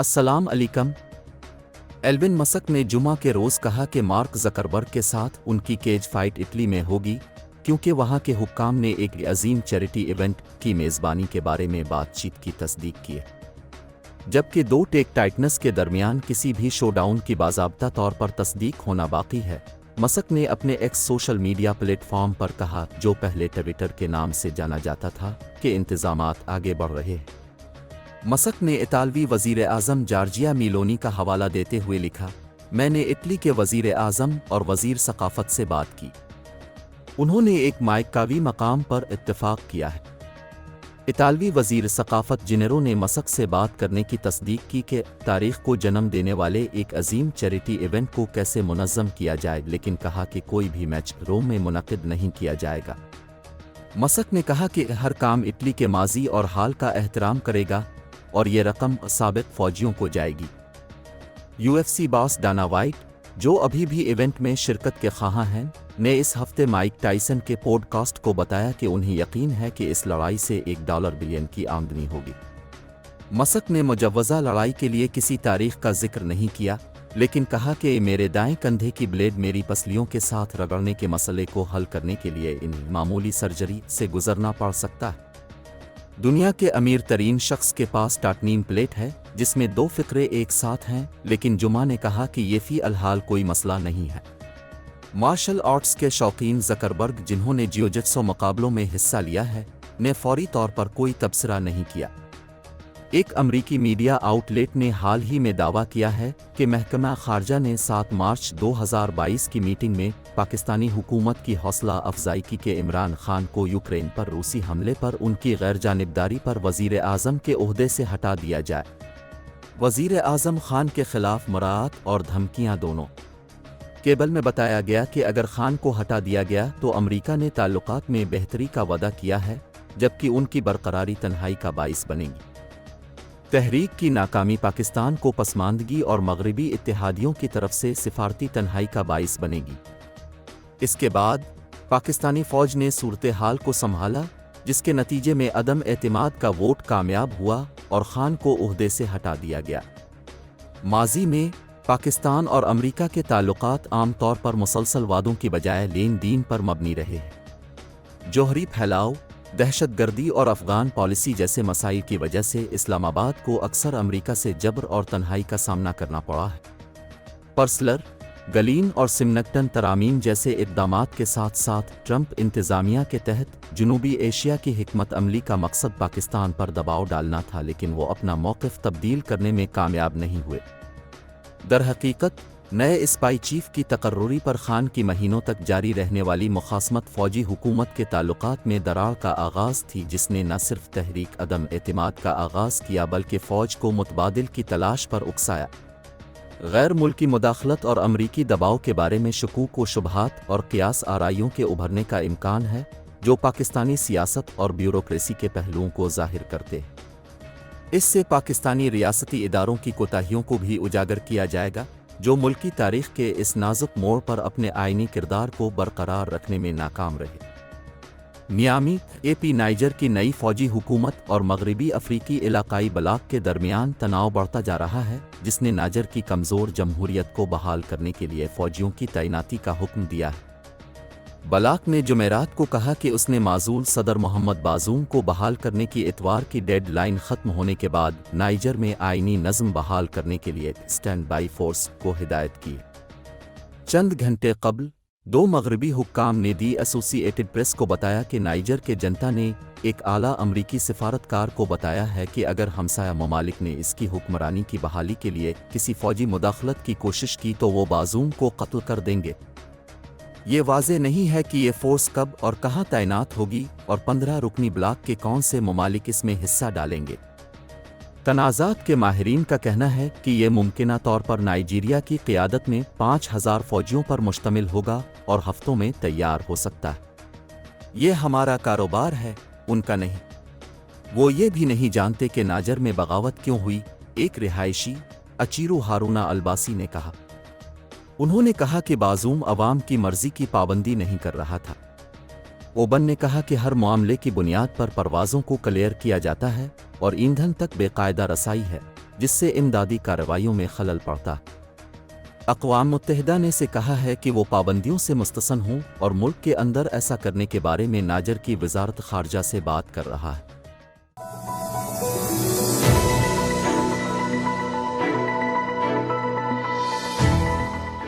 السلام علیکم۔ Elon Musk نے جمعہ کے روز کہا کہ مارک زکربرگ کے ساتھ ان کی کیج فائٹ اٹلی میں ہوگی کیونکہ وہاں کے حکام نے ایک عظیم چیریٹی ایونٹ کی میزبانی کے بارے میں بات چیت کی تصدیق کی ہے، جبکہ دو ٹیک ٹائٹنز کے درمیان کسی بھی شو ڈاؤن کی باضابطہ طور پر تصدیق ہونا باقی ہے۔ مسک نے اپنے X social media platform پر کہا، جو پہلے ٹویٹر کے نام سے جانا جاتا تھا، کہ انتظامات آگے بڑھ رہے ہیں۔ مسک نے اطالوی وزیر اعظم جارجیا میلونی کا حوالہ دیتے ہوئے لکھا، میں نے اٹلی کے وزیر اعظم اور وزیر ثقافت سے بات کی، انہوں نے ایک مائکاوی مقام پر اتفاق کیا ہے۔ اطالوی وزیر ثقافت جنیرو نے مسک سے بات کرنے کی تصدیق کی کہ تاریخ کو جنم دینے والے ایک عظیم چیریٹی ایونٹ کو کیسے منظم کیا جائے، لیکن کہا کہ کوئی بھی میچ روم میں منعقد نہیں کیا جائے گا۔ مسک نے کہا کہ ہر کام اٹلی کے ماضی اور حال کا احترام کرے گا اور یہ رقم سابق فوجیوں کو جائے گی۔ U F C boss Dana White, جو ابھی بھی ایونٹ میں شرکت کے خواہاں ہیں، نے اس ہفتے مائک ٹائسن کے پوڈ کاسٹ کو بتایا کہ انہیں یقین ہے کہ اس لڑائی سے $1 بلین کی آمدنی ہوگی۔ مسک نے مجوزہ لڑائی کے لیے کسی تاریخ کا ذکر نہیں کیا، لیکن کہا کہ میرے دائیں کندھے کی بلیڈ میری پسلیوں کے ساتھ رگڑنے کے مسئلے کو حل کرنے کے لیے انہیں معمولی سرجری سے گزرنا پڑ سکتا ہے۔ دنیا کے امیر ترین شخص کے پاس ٹائٹینیم پلیٹ ہے جس میں 2 فقرے ایک ساتھ ہیں، لیکن جمعہ نے کہا کہ یہ فی الحال کوئی مسئلہ نہیں ہے۔ مارشل آرٹس کے شوقین زکربرگ، جنہوں نے جیوجتسو مقابلوں میں حصہ لیا ہے، نے فوری طور پر کوئی تبصرہ نہیں کیا۔ ایک امریکی میڈیا آؤٹ لیٹ نے حال ہی میں دعویٰ کیا ہے کہ محکمہ خارجہ نے 7 مارچ 2022 کی میٹنگ میں پاکستانی حکومت کی حوصلہ افزائی کی کہ عمران خان کو یوکرین پر روسی حملے پر ان کی غیر جانبداری پر وزیر اعظم کے عہدے سے ہٹا دیا جائے۔ وزیر اعظم خان کے خلاف مراعات اور دھمکیاں دونوں۔ کیبل میں بتایا گیا کہ اگر خان کو ہٹا دیا گیا تو امریکہ نے تعلقات میں بہتری کا وعدہ کیا ہے، جبکہ ان کی برقراری تنہائی کا باعث بنے گی۔ تحریک کی ناکامی پاکستان کو پسماندگی اور مغربی اتحادیوں کی طرف سے سفارتی تنہائی کا باعث بنے گی۔ اس کے بعد پاکستانی فوج نے صورتحال کو سنبھالا، جس کے نتیجے میں عدم اعتماد کا ووٹ کامیاب ہوا اور خان کو عہدے سے ہٹا دیا گیا۔ ماضی میں پاکستان اور امریکہ کے تعلقات عام طور پر مسلسل وعدوں کی بجائے لین دین پر مبنی رہے ہیں۔ جوہری پھیلاؤ، دہشت گردی اور افغان پالیسی جیسے مسائل کی وجہ سے اسلام آباد کو اکثر امریکہ سے جبر اور تنہائی کا سامنا کرنا پڑا ہے۔ پرسلر، گلین اور سمنگٹن ترامیم جیسے اقدامات کے ساتھ ساتھ ٹرمپ انتظامیہ کے تحت جنوبی ایشیا کی حکمت عملی کا مقصد پاکستان پر دباؤ ڈالنا تھا، لیکن وہ اپنا موقف تبدیل کرنے میں کامیاب نہیں ہوئے۔ درحقیقت، نئے اسپائی چیف کی تقرری پر خان کی مہینوں تک جاری رہنے والی مخاصمت فوجی حکومت کے تعلقات میں دراڑ کا آغاز تھی، جس نے نہ صرف تحریک عدم اعتماد کا آغاز کیا بلکہ فوج کو متبادل کی تلاش پر اکسایا۔ غیر ملکی مداخلت اور امریکی دباؤ کے بارے میں شکوک و شبہات اور قیاس آرائیوں کے ابھرنے کا امکان ہے، جو پاکستانی سیاست اور بیوروکریسی کے پہلوؤں کو ظاہر کرتے ہیں۔ اس سے پاکستانی ریاستی اداروں کی کوتاہیوں کو بھی اجاگر کیا جائے گا، جو ملکی تاریخ کے اس نازک موڑ پر اپنے آئینی کردار کو برقرار رکھنے میں ناکام رہے۔ میامی، نائجر کی نئی فوجی حکومت اور مغربی افریقی علاقائی بلاک کے درمیان تناؤ بڑھتا جا رہا ہے، جس نے نائجر کی کمزور جمہوریت کو بحال کرنے کے لیے فوجیوں کی تعیناتی کا حکم دیا ہے۔ بلاک نے جمعرات کو کہا کہ اس نے معزول صدر محمد بازوم کو بحال کرنے کی اتوار کی ڈیڈ لائن ختم ہونے کے بعد نائجر میں آئینی نظم بحال کرنے کے لیے اسٹینڈ بائی فورس کو ہدایت کی۔ چند گھنٹے قبل 2 مغربی حکام نے دی ایسوسی ایٹڈ پریس کو بتایا کہ نائجر کے جنتا نے ایک اعلیٰ امریکی سفارتکار کو بتایا ہے کہ اگر ہمسایہ ممالک نے اس کی حکمرانی کی بحالی کے لیے کسی فوجی مداخلت کی کوشش کی تو وہ بازوم کو قتل کر دیں گے۔ یہ واضح نہیں ہے کہ یہ فورس کب اور کہاں تعینات ہوگی اور 15 رکنی بلاک کے کون سے ممالک اس میں حصہ ڈالیں گے۔ تنازعات کے ماہرین کا کہنا ہے کہ یہ ممکنہ طور پر نائجیریا کی قیادت میں 5000 فوجیوں پر مشتمل ہوگا اور ہفتوں میں تیار ہو سکتا ہے۔ یہ ہمارا کاروبار ہے، ان کا نہیں۔ وہ یہ بھی نہیں جانتے کہ نائجر میں بغاوت کیوں ہوئی، ایک رہائشی، اچیرو ہارونا الباسی نے کہا۔ انہوں نے کہا کہ بازوم عوام کی مرضی کی پابندی نہیں کر رہا تھا۔ اوبن نے کہا کہ ہر معاملے کی بنیاد پر پروازوں کو کلیئر کیا جاتا ہے اور ایندھن تک بے قاعدہ رسائی ہے، جس سے امدادی کارروائیوں میں خلل پڑتا۔ اقوام متحدہ نے سے کہا ہے کہ وہ پابندیوں سے مستثن ہوں اور ملک کے اندر ایسا کرنے کے بارے میں نائجر کی وزارت خارجہ سے بات کر رہا ہے۔